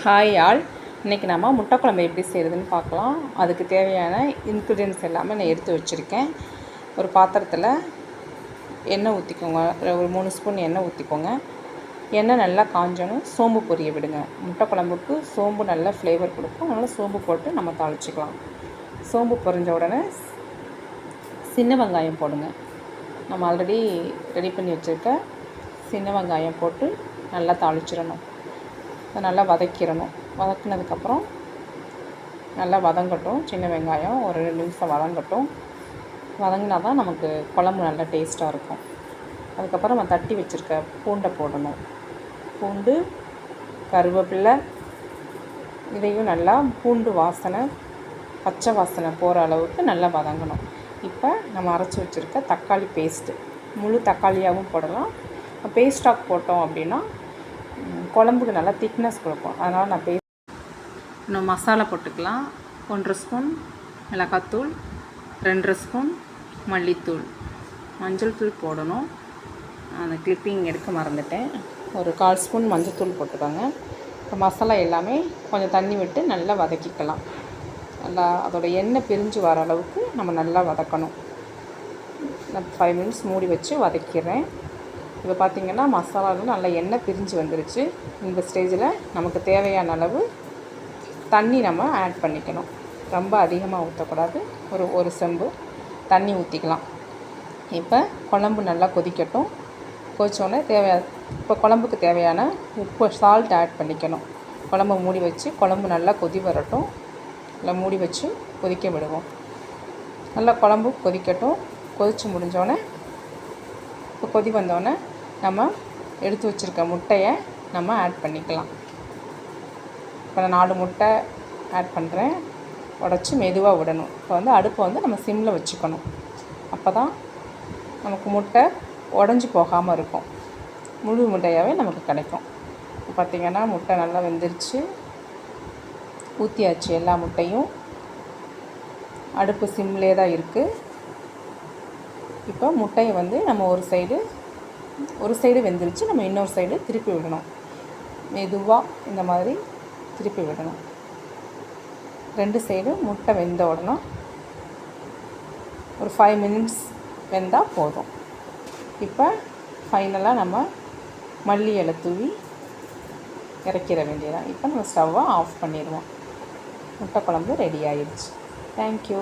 Hi all. இன்றைக்கி நம்ம முட்டை குழம்பு எப்படி செய்கிறதுன்னு பார்க்கலாம். அதுக்கு தேவையான இன்க்ரீடியன்ஸ் எல்லாமே நான் எடுத்து வச்சுருக்கேன். ஒரு பாத்திரத்தில் எண்ணெய் ஊற்றிக்கோங்க. ஒரு 3 ஸ்பூன் எண்ணெய் ஊற்றிக்கோங்க. எண்ணெய் நல்லா காஞ்சணும். சோம்பு பொரிய விடுங்க. முட்டை குழம்புக்கு சோம்பு நல்லா ஃப்ளேவர் கொடுக்கும். அதனால் சோம்பு போட்டு நம்ம தாளிச்சிக்கலாம். சோம்பு பொரிஞ்ச உடனே சின்ன வெங்காயம் போடுங்க. நம்ம ஆல்ரெடி ரெடி பண்ணி வச்சுருக்க சின்ன வெங்காயம் போட்டு நல்லா தாளிச்சிடணும். நல்லா வதக்கிடணும். வதக்கினதுக்கப்புறம் நல்லா வதங்கட்டும். சின்ன வெங்காயம் ஒரு 2 நிமிஷம் வதங்கட்டும். வதங்கினா தான் நமக்கு குழம்பு நல்லா டேஸ்ட்டாக இருக்கும். அதுக்கப்புறம் நம்ம தட்டி வச்சுருக்க பூண்டை போடணும். பூண்டு, கருவேப்பிலை, இதையும் நல்லா பூண்டு வாசனை, பச்சை வாசனை போகிற அளவுக்கு நல்லா வதங்கணும். இப்போ நம்ம அரைச்சி வச்சுருக்க தக்காளி பேஸ்ட்டு, முழு தக்காளியாகவும் போடலாம். பேஸ்டாக் போட்டோம் அப்படின்னா குழம்புக்கு நல்லா திக்னஸ் கொடுக்கும். அதனால் நான் இன்னும் மசாலா போட்டுக்கலாம். 1 ஸ்பூன் மிளகாத்தூள், 2 ஸ்பூன் மல்லித்தூள், மஞ்சள் தூள் போடணும். அந்த கிளிப்பிங் எடுக்க மறந்துட்டேன். ஒரு 1/4 ஸ்பூன் மஞ்சள் தூள் போட்டுக்கோங்க. இப்போ மசாலா எல்லாமே கொஞ்சம் தண்ணி விட்டு நல்லா வதக்கிக்கலாம். நல்லா அதோட எண்ணெய் பிரிஞ்சு வர அளவுக்கு நம்ம நல்லா வதக்கணும். நான் 5 மினிட்ஸ் மூடி வச்சு வதக்கிடுறேன். இப்போ பார்த்திங்கன்னா மசாலாவில் நல்லா எண்ணெய் பிரிஞ்சு வந்துருச்சு. இந்த ஸ்டேஜில் நமக்கு தேவையான அளவு தண்ணி நம்ம ஆட் பண்ணிக்கணும். ரொம்ப அதிகமாக ஊற்றக்கூடாது. ஒரு செம்பு தண்ணி ஊற்றிக்கலாம். இப்போ குழம்பு நல்லா கொதிக்கட்டும். கொதிச்சோடனே இப்போ குழம்புக்கு தேவையான உப்பு, சால்ட் ஆட் பண்ணிக்கணும். குழம்பு மூடி வச்சு குழம்பு நல்லா கொதி வரட்டும். இல்லை மூடி வச்சு கொதிக்க விடுவோம். நல்லா குழம்பு கொதிக்கட்டும். கொதித்து முடிஞ்சோடனே இப்போ கொதி வந்தோடனே நம்ம எடுத்து வச்சுருக்க முட்டையை நம்ம ஆட் பண்ணிக்கலாம். இப்போ நான் 4 முட்டை ஆட் பண்ணுறேன். உடச்சி மெதுவாக விடணும். இப்போ அடுப்பை நம்ம சிம்மில் வச்சுக்கணும். அப்போ தான் நமக்கு முட்டை உடஞ்சி போகாமல் இருக்கும். முழு முட்டையாகவே நமக்கு கிடைக்கும். இப்போ பார்த்திங்கன்னா முட்டை நல்லா வெந்துருச்சு. ஊற்றியாச்சு எல்லா முட்டையும். அடுப்பு சிம்லே தான் இருக்குது. இப்போ முட்டையை நம்ம ஒரு சைடு வெந்துருச்சு. நம்ம இன்னொரு சைடு திருப்பி விடணும். மெதுவாக இந்த மாதிரி திருப்பி விடணும். 2 சைடும் முட்டை வெந்த உடனே ஒரு 5 மினிட்ஸ் வெந்தால் போதும். இப்போ ஃபைனலாக நம்ம மல்லி இலை தூவி இறக்கிற வேண்டியதான். இப்போ நம்ம ஸ்டவ்வை ஆஃப் பண்ணிடுவோம். முட்டை குழம்பு ரெடி ஆயிடுச்சு. தேங்க்யூ.